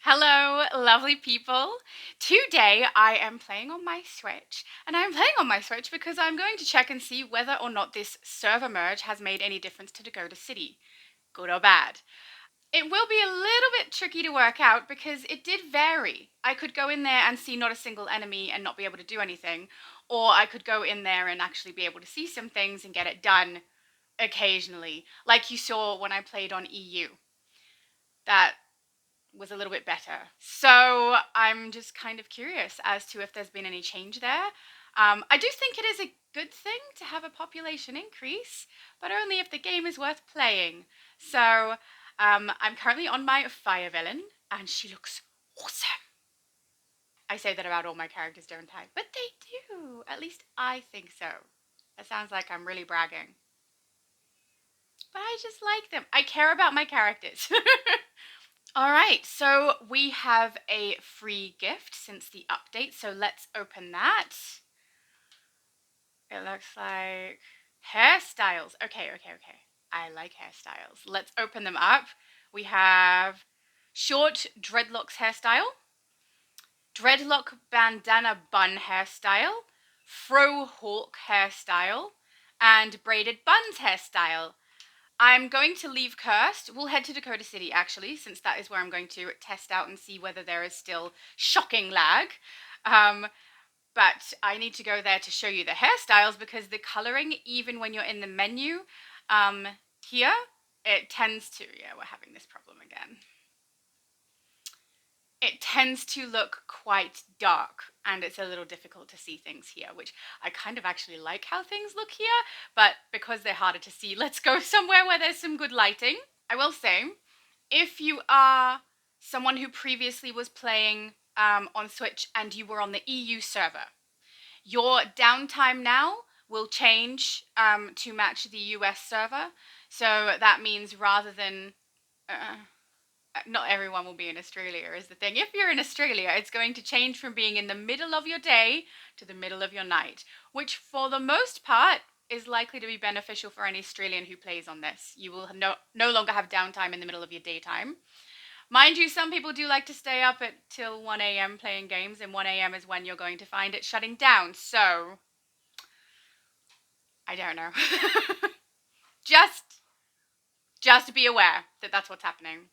Hello, lovely people. Today I am playing on my Switch, and I'm playing on my Switch because I'm going to check and see whether or not this server merge has made any difference to Dakota City, good or bad. It will be a little bit tricky to work out because it did vary. I could go in there and see not a single enemy and not be able to do anything, or I could go in there and actually be able to see some things and get it done occasionally, like you saw when I played on EU. That was a little bit better. So I'm just kind of curious as to if there's been any change there. I do think it is a good thing to have a population increase, but only if the game is worth playing. So I'm currently on my fire villain, and she looks awesome. I say that about all my characters, don't I? But they do. At least I think so. That sounds like I'm really bragging. But I just like them. I care about my characters. All right, so we have a free gift since the update, so let's open that. It looks like hairstyles. Okay. I like hairstyles. Let's open them up. We have short dreadlocks hairstyle, dreadlock bandana bun hairstyle, fro hawk hairstyle, and braided buns hairstyle. I'm going to leave Cursed. We'll head to Dakota City, actually, since that is where I'm going to test out and see whether there is still shocking lag. But I need to go there to show you the hairstyles because the coloring, even when you're in the menu here, it tends to... Yeah, we're having this problem again. It tends to look quite dark, and it's a little difficult to see things here, which I kind of actually like how things look here, but because they're harder to see, let's go somewhere where there's some good lighting. I will say, if you are someone who previously was playing on Switch and you were on the EU server, your downtime now will change to match the US server. So that means rather than... not everyone will be in Australia is the thing. If you're in Australia, it's going to change from being in the middle of your day to the middle of your night, which for the most part is likely to be beneficial for any Australian who plays on this. You will no longer have downtime in the middle of your daytime. Mind you, some people do like to stay up at till 1 a.m. playing games, and 1 a.m. is when you're going to find it shutting down. So, I don't know. just be aware that that's what's happening.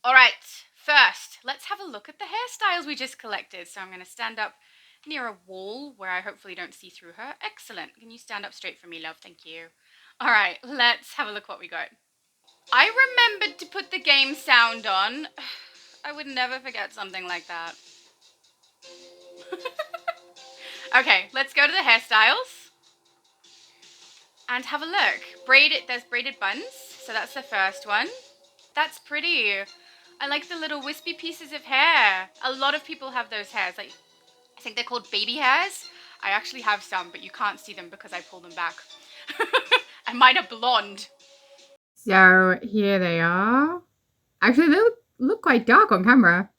All right, first, let's have a look at the hairstyles we just collected. So I'm going to stand up near a wall where I hopefully don't see through her. Excellent. Can you stand up straight for me, love? Thank you. All right, let's have a look what we got. I remembered to put the game sound on. I would never forget something like that. Okay, let's go to the hairstyles and have a look. There's braided buns, so that's the first one. That's pretty. I like the little wispy pieces of hair. A lot of people have those hairs. Like, I think they're called baby hairs. I actually have some, but you can't see them because I pull them back. And mine are blonde. So here they are. Actually, they look quite dark on camera.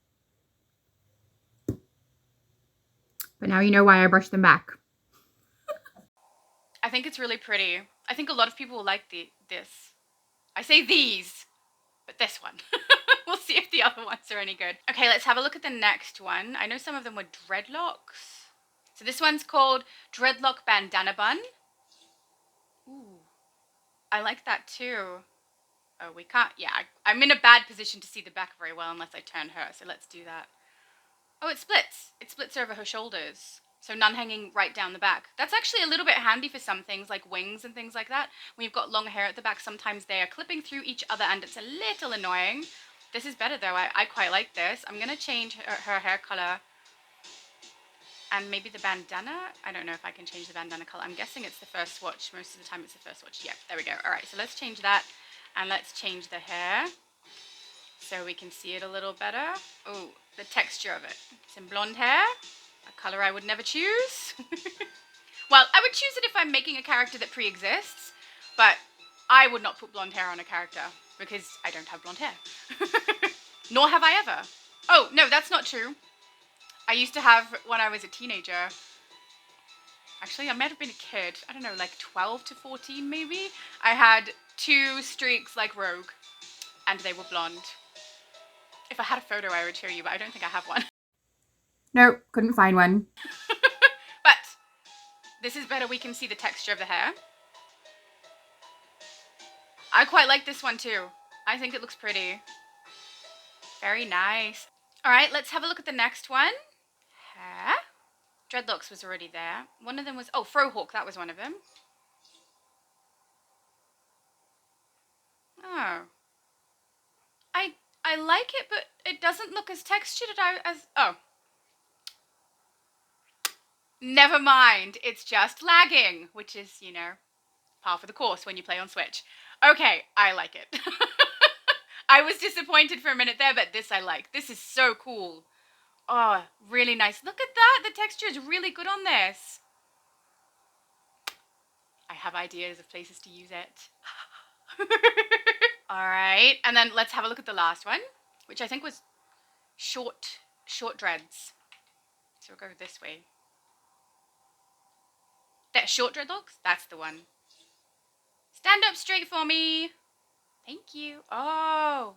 But now you know why I brushed them back. I think it's really pretty. I think a lot of people will like this. I say these, but this one. We'll see if the other ones are any good. Okay, let's have a look at the next one. I know some of them were dreadlocks. So this one's called Dreadlock Bandana Bun. Ooh, I like that too. Oh, we can't, yeah, I'm in a bad position to see the back very well unless I turn her, so let's do that. Oh, it splits. It splits over her shoulders. So none hanging right down the back. That's actually a little bit handy for some things like wings and things like that. When you've got long hair at the back, sometimes they are clipping through each other and it's a little annoying. This is better though. I quite like this. I'm going to change her hair color and maybe the bandana. I don't know if I can change the bandana color. I'm guessing it's the first swatch. Most of the time it's the first swatch. Yep, there we go. All right, so let's change that and let's change the hair so we can see it a little better. Oh, the texture of it. Some blonde hair, a color I would never choose. Well, I would choose it if I'm making a character that pre-exists, but I would not put blonde hair on a character because I don't have blonde hair. Nor have I ever. Oh, no, that's not true. I used to have when I was a teenager. Actually, I might have been a kid. I don't know, like 12 to 14 maybe. I had 2 streaks like Rogue, and they were blonde. If I had a photo, I would show you, but I don't think I have one. Nope, couldn't find one. But this is better. We can see the texture of the hair. I quite like this one too. I think it looks pretty. Very nice. All right, let's have a look at the next one. Hair. Dreadlocks was already there. One of them was, oh, Frohawk, that was one of them. Oh. I like it, but it doesn't look as textured as, oh. Never mind, it's just lagging, which is, you know, par for the course when you play on Switch. Okay, I like it. I was disappointed for a minute there, but this I like. This is so cool. Oh, really nice. Look at that. The texture is really good on this. I have ideas of places to use it. All right, and then let's have a look at the last one, which I think was short dreads. So we'll go this way. That short dreadlocks? That's the one. Stand up straight for me. Thank you. Oh.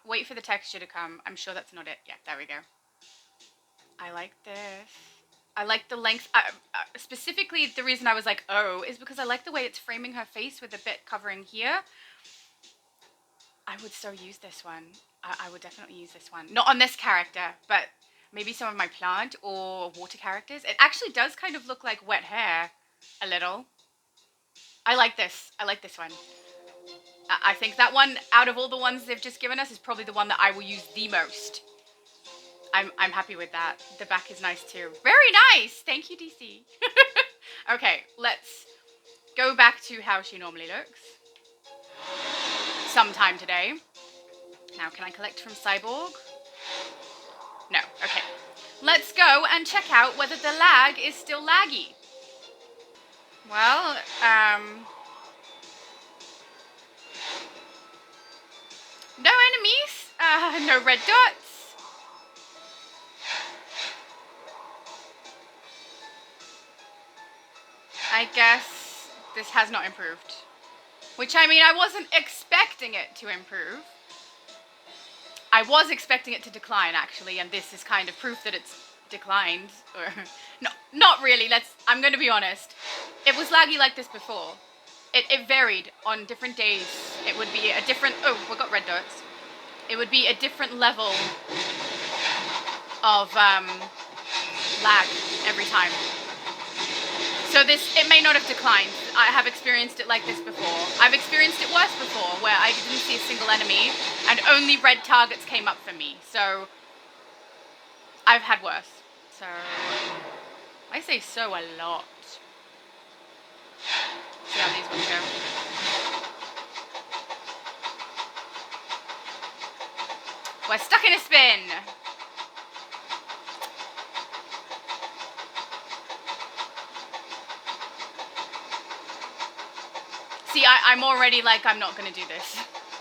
Wait for the texture to come. I'm sure that's not it. Yeah, there we go. I like this. I like the length. Specifically, the reason I was like, oh, is because I like the way it's framing her face with a bit covering here. I would so use this one. I would definitely use this one. Not on this character, but maybe some of my plant or water characters. It actually does kind of look like wet hair a little. I like this. I like this one. I think that one, out of all the ones they've just given us, is probably the one that I will use the most. I'm happy with that. The back is nice too. Very nice! Thank you, DC. Okay, let's go back to how she normally looks. Sometime today. Now, can I collect from Cyborg? No, okay. Let's go and check out whether the lag is still laggy. Well, no enemies, no red dots. I guess this has not improved. Which, I mean, I wasn't expecting it to improve. I was expecting it to decline, actually, and this is kind of proof that it's declined. Or no, not really. I'm going to be honest. It was laggy like this before. It varied on different days. It would be a different... Oh, we got red dots. It would be a different level of lag every time. So it may not have declined. I have experienced it like this before. I've experienced it worse before, where I didn't see a single enemy, and only red targets came up for me. So, I've had worse. So, I say so a lot. See how these ones go. We're stuck in a spin! See, I'm already like, I'm not gonna do this.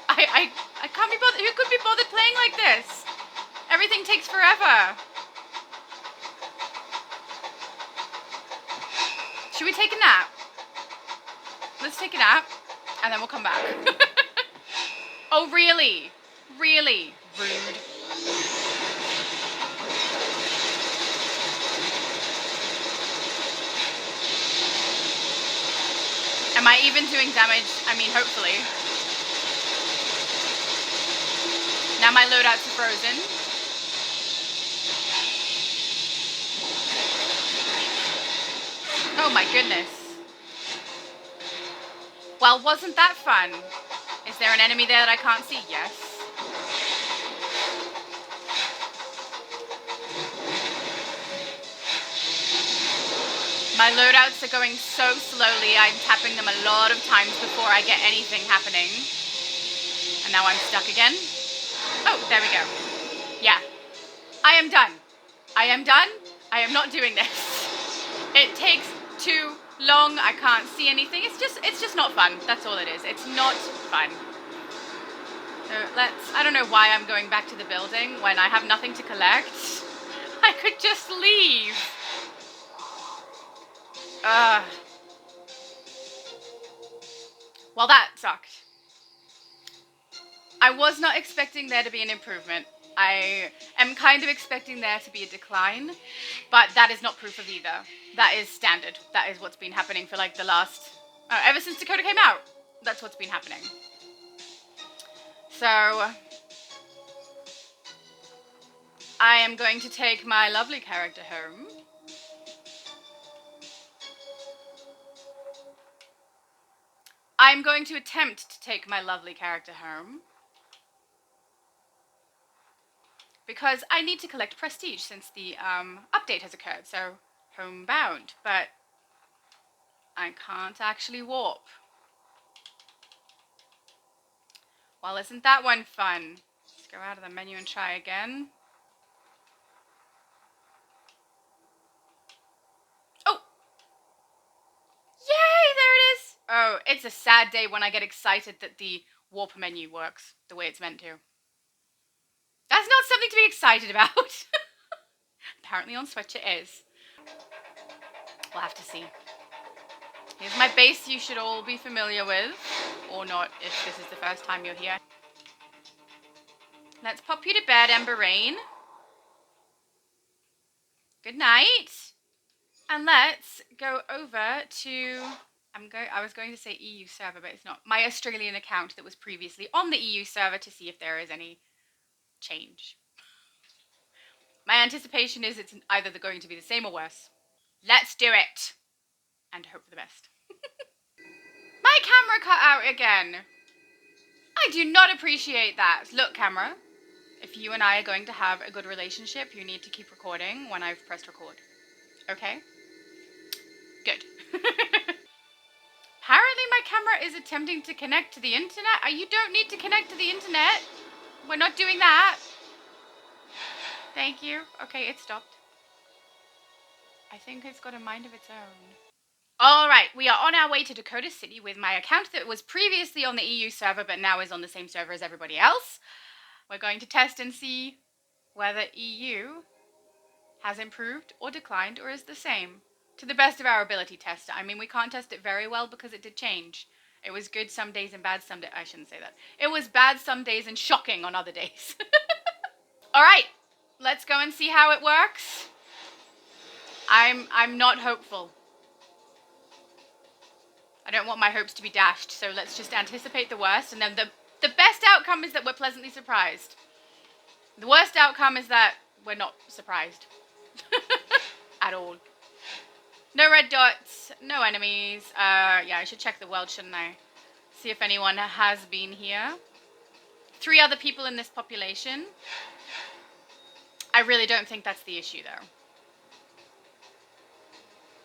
I can't be bothered. Who could be bothered playing like this? Everything takes forever. Should we take a nap? Let's take a nap, and then we'll come back. Oh, really? Really? Rude. Am I even doing damage? I mean, hopefully. Now my loadouts are frozen. Oh my goodness. Well, wasn't that fun? Is there an enemy there that I can't see? Yes. My loadouts are going so slowly, I'm tapping them a lot of times before I get anything happening. And now I'm stuck again. Oh, there we go. Yeah. I am done. I am done. I am not doing this. It takes too long. I can't see anything. It's just not fun. That's all it is. It's not fun. So I don't know why I'm going back to the building when I have nothing to collect. I could just leave. Well, that sucked. I was not expecting there to be an improvement. I am kind of expecting there to be a decline, but that is not proof of either. That is standard. That is what's been happening for like the last, ever since Dakota came out. That's what's been happening. So, I am going to take my lovely character home. I'm going to attempt to take my lovely character home. Because I need to collect prestige since the update has occurred, so homebound. But I can't actually warp. Well, isn't that one fun? Let's go out of the menu and try again. Oh! Yay, there it is! Oh, it's a sad day when I get excited that the warp menu works the way it's meant to. That's not something to be excited about. Apparently on Switch it is. We'll have to see. Here's my base you should all be familiar with. Or not, if this is the first time you're here. Let's pop you to bed, Ember Rain. Good night. And let's go over to... I was going to say EU server, but it's not. My Australian account that was previously on the EU server to see if there is any change. My anticipation is it's either going to be the same or worse. Let's do it. And hope for the best. My camera cut out again. I do not appreciate that. Look, camera. If you and I are going to have a good relationship, you need to keep recording when I've pressed record. Okay? Good. Apparently my camera is attempting to connect to the internet. You don't need to connect to the internet. We're not doing that. Thank you. Okay, it stopped. I think it's got a mind of its own. Alright, we are on our way to Dakota City with my account that was previously on the EU server but now is on the same server as everybody else. We're going to test and see whether EU has improved or declined or is the same. To the best of our ability, test it. I mean, we can't test it very well because it did change. It was good some days and bad some days. I shouldn't say that. It was bad some days and shocking on other days. Alright, let's go and see how it works. I'm not hopeful. I don't want my hopes to be dashed, so let's just anticipate the worst, and then the best outcome is that we're pleasantly surprised. The worst outcome is that we're not surprised. At all. No red dots, no enemies. Yeah, I should check the world, shouldn't I? See if anyone has been here. 3 other people in this population. I really don't think that's the issue, though.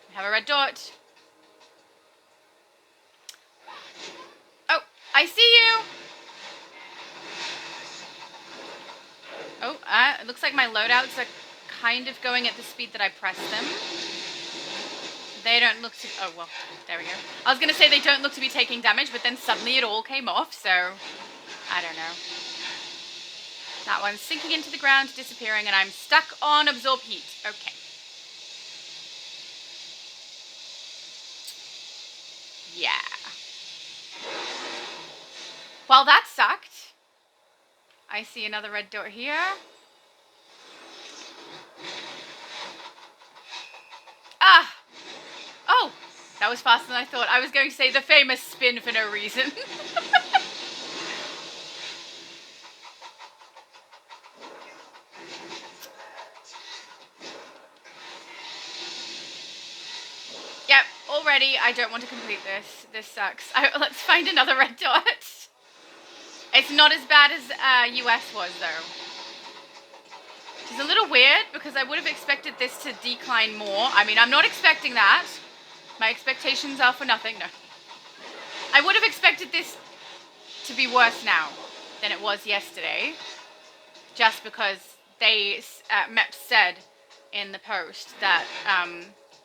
We have a red dot. Oh, I see you! Oh, it looks like my loadouts are kind of going at the speed that I press them. They don't look to... Oh, well, there we go. I was going to say they don't look to be taking damage, but then suddenly it all came off, so... I don't know. That one's sinking into the ground, disappearing, and I'm stuck on Absorb Heat. Okay. Yeah. Well, that sucked. I see another red dot here. Ah! Oh! That was faster than I thought. I was going to say the famous spin for no reason. Yep, already I don't want to complete this. This sucks. Let's find another red dot. It's not as bad as US was, though. Which is a little weird, because I would have expected this to decline more. I mean, I'm not expecting that. My expectations are for nothing. No. I would have expected this to be worse now than it was yesterday. Just because they, MEP said in the post that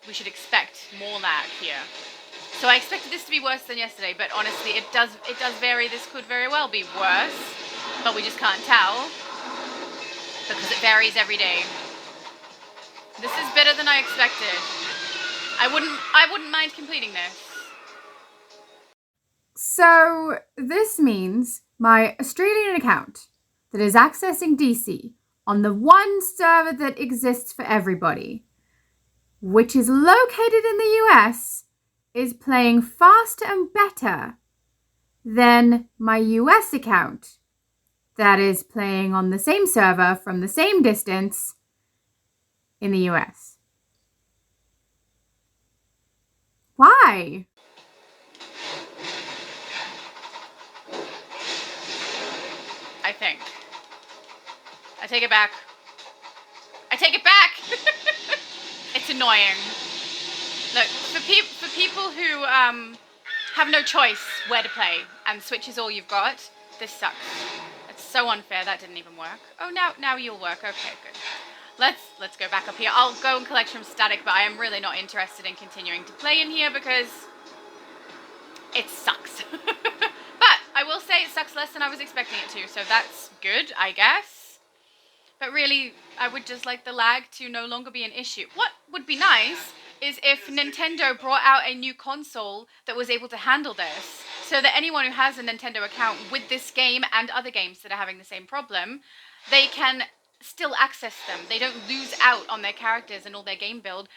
we should expect more lag here. So I expected this to be worse than yesterday, but honestly, it does vary. This could very well be worse, but we just can't tell because it varies every day. This is better than I expected. I wouldn't mind completing this. So this means my Australian account that is accessing DC on the one server that exists for everybody, which is located in the US, is playing faster and better than my US account that is playing on the same server from the same distance in the US. Why? I think. I take it back. I take it back! It's annoying. Look, for people who have no choice where to play and Switch is all you've got, this sucks. It's so unfair. That didn't even work. Oh, now you'll work. Okay, good. Let's go back up here. I'll go and collect from static, but I am really not interested in continuing to play in here because it sucks. But I will say it sucks less than I was expecting it to, so that's good, I guess. But really, I would just like the lag to no longer be an issue. What would be nice is if Nintendo brought out a new console that was able to handle this, so that anyone who has a Nintendo account with this game and other games that are having the same problem, they can still access them. They don't lose out on their characters and all their game build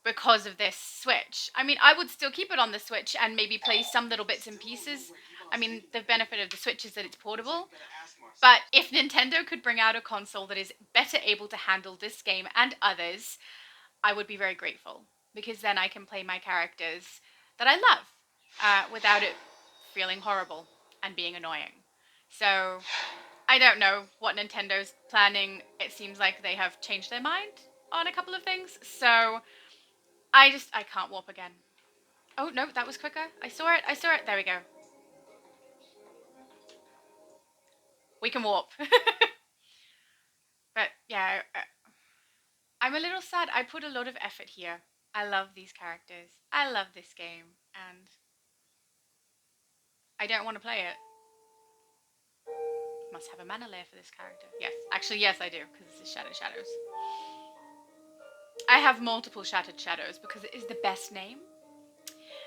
because of this Switch. I mean, I would still keep it on the Switch and maybe play some little bits and pieces. I mean, the benefit of the Switch is that it's portable. But if Nintendo could bring out a console that is better able to handle this game and others, I would be very grateful. Because then I can play my characters that I love without it feeling horrible and being annoying. So, I don't know what Nintendo's planning. It seems like they have changed their mind on a couple of things. So, I can't warp again. Oh, no, that was quicker. I saw it. There we go. We can warp. But, yeah, I'm a little sad. I put a lot of effort here. I love these characters. I love this game. And I don't want to play it. Must have a mana layer for this character. Yes. Actually, yes, I do, because this is Shattered Shadows. I have multiple Shattered Shadows because it is the best name.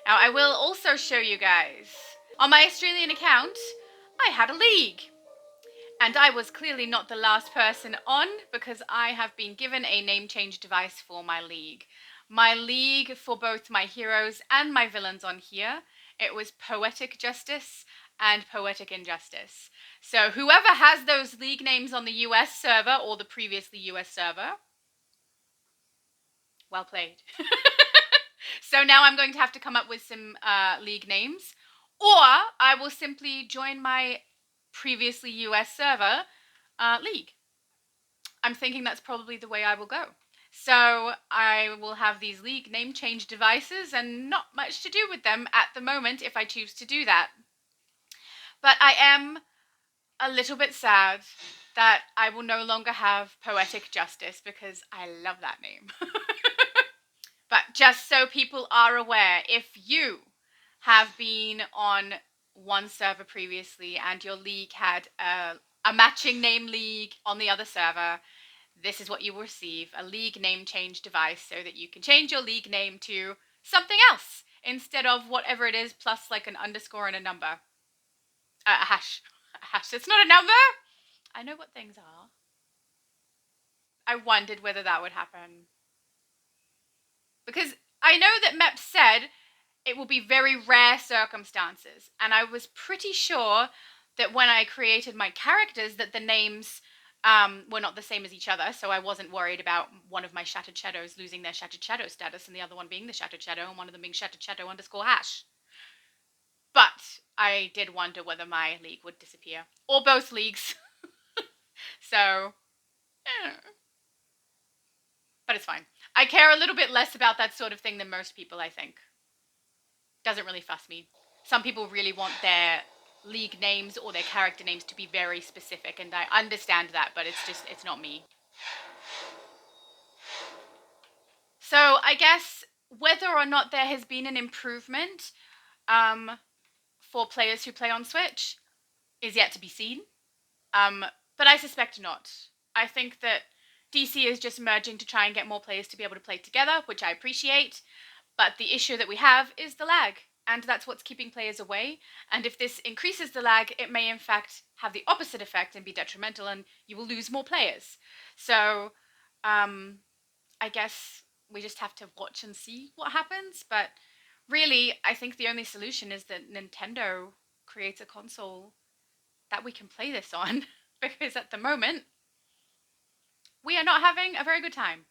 Now, I will also show you guys. On my Australian account, I had a league. And I was clearly not the last person on because I have been given a name change device for my league. My league for both my heroes and my villains on here, it was Poetic Justice and Poetic Injustice. So whoever has those league names on the US server or the previously US server, well played. So now I'm going to have to come up with some league names, or I will simply join my previously US server league. I'm thinking that's probably the way I will go. So I will have these league name change devices and not much to do with them at the moment if I choose to do that. But I am a little bit sad that I will no longer have Poetic Justice because I love that name. But just so people are aware, if you have been on one server previously and your league had a matching name league on the other server, this is what you will receive, a league name change device so that you can change your league name to something else instead of whatever it is plus like an underscore and a number. A hash. A hash. It's not a number. I know what things are. I wondered whether that would happen. Because I know that MEP said it will be very rare circumstances. And I was pretty sure that when I created my characters that the names were not the same as each other. So I wasn't worried about one of my Shattered Shadows losing their Shattered Shadow status and the other one being the Shattered Shadow and one of them being Shattered Shadow underscore hash. But I did wonder whether my league would disappear. Or both leagues. So, but it's fine. I care a little bit less about that sort of thing than most people, I think. Doesn't really fuss me. Some people really want their league names or their character names to be very specific, and I understand that, but it's not me. So I guess whether or not there has been an improvement for players who play on Switch is yet to be seen. But I suspect not. I think that DC is just merging to try and get more players to be able to play together, which I appreciate. But the issue that we have is the lag. and that's what's keeping players away. And if this increases the lag, it may in fact have the opposite effect and be detrimental, and you will lose more players. So I guess we just have to watch and see what happens. But really, I think the only solution is that Nintendo creates a console that we can play this on, because at the moment, we are not having a very good time.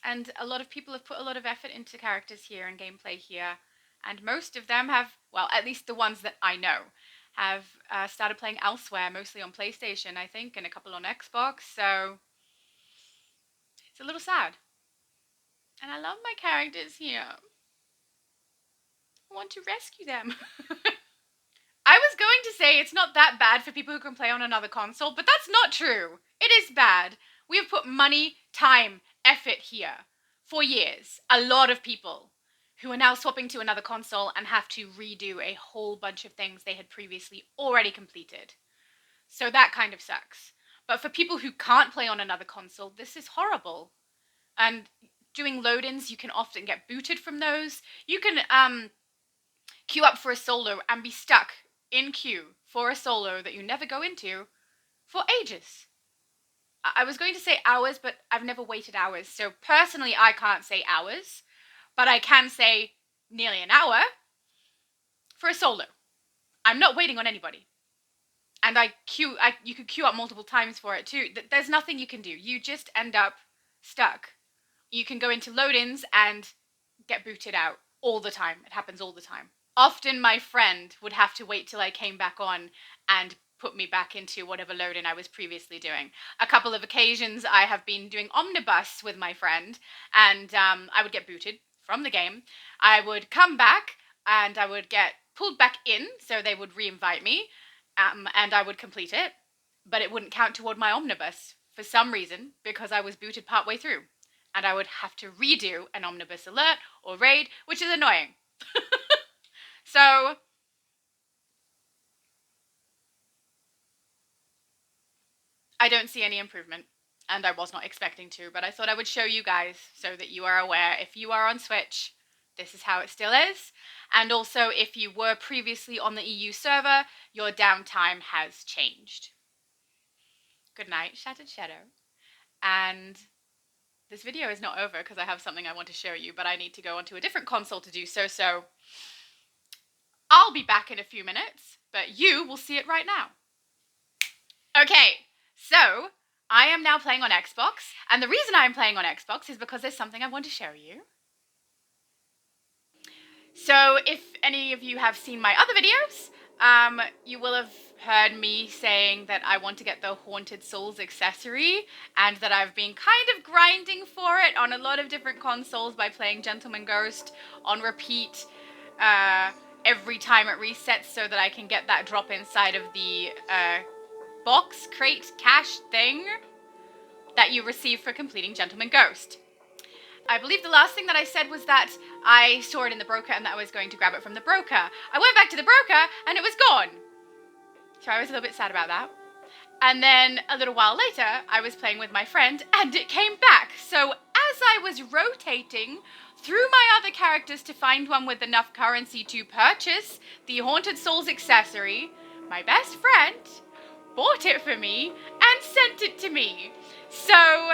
And a lot of people have put a lot of effort into characters here and gameplay here. And most of them have, well, at least the ones that I know, have started playing elsewhere, mostly on PlayStation, I think, and a couple on Xbox. So it's a little sad. And I love my characters here. I want to rescue them. I was going to say it's not that bad for people who can play on another console, but that's not true. It is bad. We have put money, time, effort here for years. A lot of people who are now swapping to another console and have to redo a whole bunch of things they had previously already completed. So that kind of sucks. But for people who can't play on another console, this is horrible. And doing load-ins, you can often get booted from those. You can queue up for a solo and be stuck in queue for a solo that you never go into for ages. I was going to say hours, but I've never waited hours. So personally, I can't say hours, but I can say nearly an hour for a solo. I'm not waiting on anybody. And you could queue up multiple times for it too. There's nothing you can do. You just end up stuck. You can go into load-ins and get booted out all the time. It happens all the time. Often my friend would have to wait till I came back on and put me back into whatever load-in I was previously doing. A couple of occasions I have been doing omnibus with my friend, and I would get booted from the game. I would come back and I would get pulled back in, so they would re-invite me, and I would complete it, but it wouldn't count toward my omnibus for some reason, because I was booted partway through. And I would have to redo an omnibus alert or raid, which is annoying. So I don't see any improvement, and I was not expecting to, but I thought I would show you guys so that you are aware. If you are on Switch, this is how it still is. And also, if you were previously on the EU server, your downtime has changed. Good night, Shattered Shadow. And this video is not over because I have something I want to show you, but I need to go onto a different console to do so, so I'll be back in a few minutes, but you will see it right now. Okay, so I am now playing on Xbox, and the reason I'm playing on Xbox is because there's something I want to show you. So if any of you have seen my other videos, you will have heard me saying that I want to get the Haunted Souls accessory, and that I've been kind of grinding for it on a lot of different consoles by playing Gentleman Ghost on repeat every time it resets, so that I can get that drop inside of the box, crate, cache thing that you receive for completing Gentleman Ghost. I believe the last thing that I said was that I saw it in the broker and that I was going to grab it from the broker. I went back to the broker and it was gone. So I was a little bit sad about that. And then a little while later, I was playing with my friend and it came back. So as I was rotating through my other characters to find one with enough currency to purchase the Haunted Souls accessory, my best friend bought it for me and sent it to me. So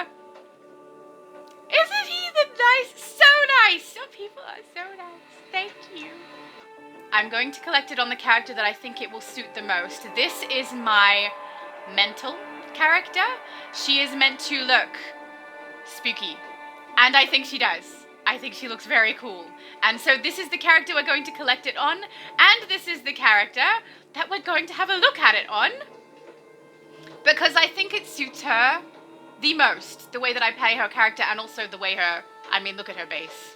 isn't he the nice? So nice. Some people are so nice. Thank you. I'm going to collect it on the character that I think it will suit the most. This is my mental character. She is meant to look spooky. And I think she does. I think she looks very cool. And so this is the character we're going to collect it on. And this is the character that we're going to have a look at it on, because I think it suits her the most. The way that I play her character, and also the way look at her base.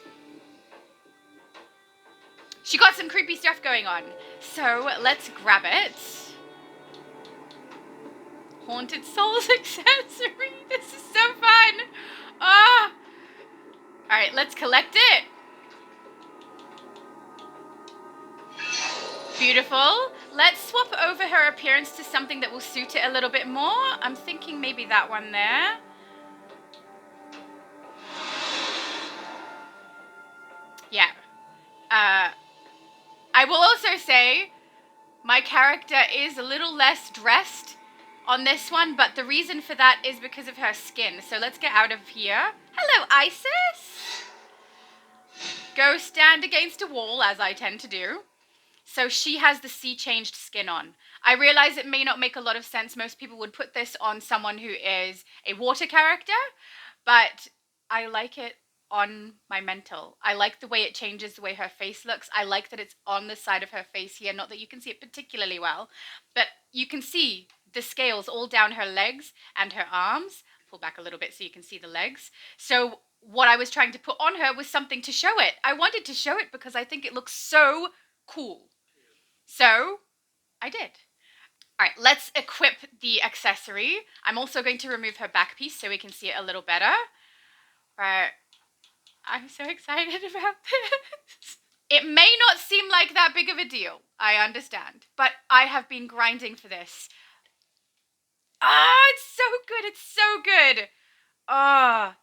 She got some creepy stuff going on. So let's grab it. Haunted Souls accessory. This is so fun. Ah. Alright, let's collect it. Beautiful. Let's swap over her appearance to something that will suit it a little bit more. I'm thinking maybe that one there. Yeah. I will also say my character is a little less dressed on this one, but the reason for that is because of her skin. So let's get out of here. Hello, Isis. Go stand against a wall, as I tend to do. So she has the sea changed skin on. I realize it may not make a lot of sense. Most people would put this on someone who is a water character, but I like it on my mental. I like the way it changes the way her face looks. I like that it's on the side of her face here. Not that you can see it particularly well, but you can see the scales all down her legs and her arms. Pull back a little bit so you can see the legs. So what I was trying to put on her was something to show it. I wanted to show it because I think it looks so cool. So I did. All right, let's equip the accessory. I'm also going to remove her back piece so we can see it a little better. Right. I'm so excited about this. It may not seem like that big of a deal, I understand, but I have been grinding for this. It's so good, it's so good. I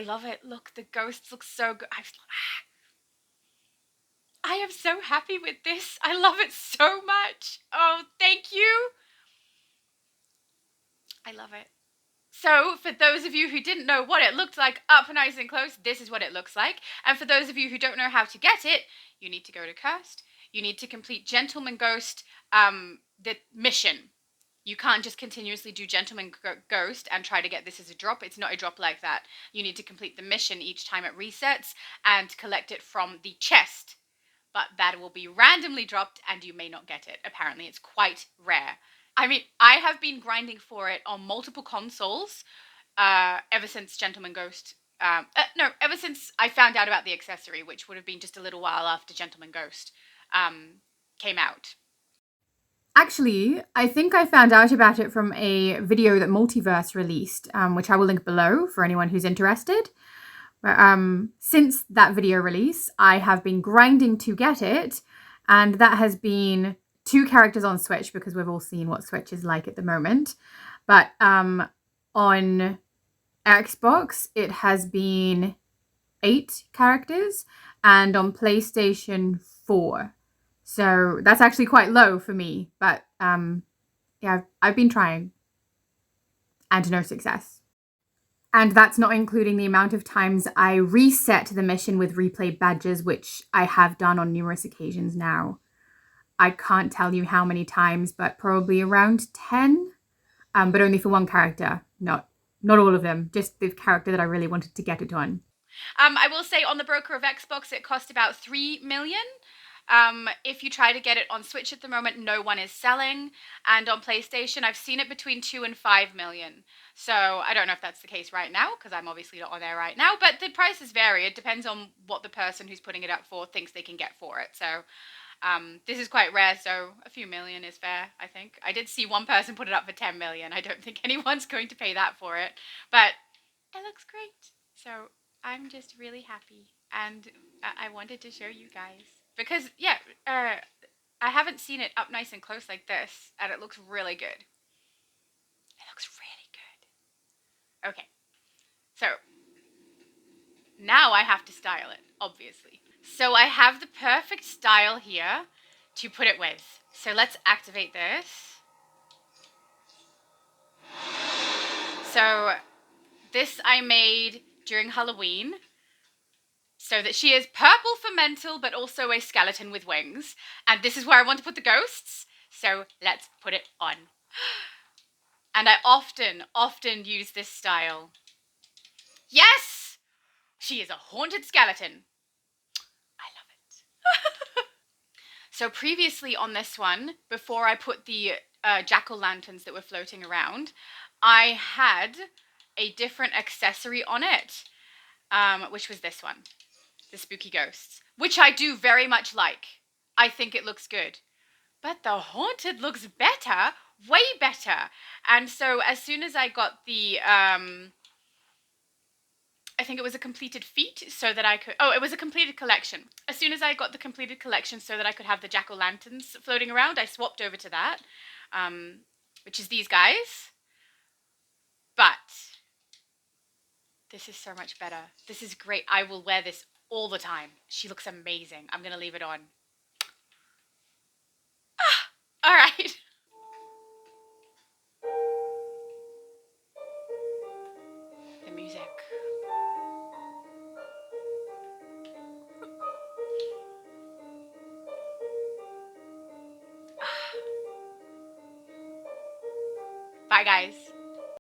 love it. Look, the ghosts look so good. I am so happy with this. I love it so much. Oh, thank you. I love it. So, for those of you who didn't know what it looked like up nice and close, this is what it looks like. And for those of you who don't know how to get it, you need to go to Cursed. You need to complete Gentleman Ghost, the mission. You can't just continuously do Gentleman Ghost and try to get this as a drop. It's not a drop like that. You need to complete the mission each time it resets and collect it from the chest. But that will be randomly dropped and you may not get it. Apparently, it's quite rare. I mean, I have been grinding for it on multiple consoles ever since Gentleman Ghost. Ever since I found out about the accessory, which would have been just a little while after Gentleman Ghost came out. Actually, I think I found out about it from a video that Multiverse released, which I will link below for anyone who's interested. But since that video release, I have been grinding to get it, and that has been 2 characters on Switch, because we've all seen what Switch is like at the moment. But on Xbox, it has been 8 characters, and on PlayStation 4. So that's actually quite low for me, but yeah, I've been trying and no success. And that's not including the amount of times I reset the mission with replay badges, which I have done on numerous occasions now. I can't tell you how many times, but probably around 10, but only for one character, not all of them, just the character that I really wanted to get it on. I will say on the broker of Xbox, it cost about 3 million. If you try to get it on Switch at the moment, no one is selling. And on PlayStation, I've seen it between 2 and 5 million. So I don't know if that's the case right now, because I'm obviously not on there right now. But the prices vary. It depends on what the person who's putting it up for thinks they can get for it. So this is quite rare, so a few million is fair, I think. I did see one person put it up for 10 million. I don't think anyone's going to pay that for it. But it looks great. So I'm just really happy. And I wanted to show you guys. Because, yeah, I haven't seen it up nice and close like this, and it looks really good. It looks really good. Okay, so now I have to style it, obviously. So I have the perfect style here to put it with. So let's activate this. So this I made during Halloween, so that she is purple for mental, but also a skeleton with wings. And this is where I want to put the ghosts. So let's put it on. And I often use this style. Yes! She is a haunted skeleton. I love it. So previously on this one, before I put the jack-o'-lanterns that were floating around, I had a different accessory on it, which was this one. The spooky ghosts, which I do very much like. I think it looks good. But the haunted looks better, way better. And so as soon as I got the, I think it was a completed feat so that I could, it was a completed collection. As soon as I got the completed collection so that I could have the jack-o'-lanterns floating around, I swapped over to that, which is these guys. But this is so much better. This is great. I will wear this all the time. She looks amazing. I'm going to leave it on. music. Bye, guys.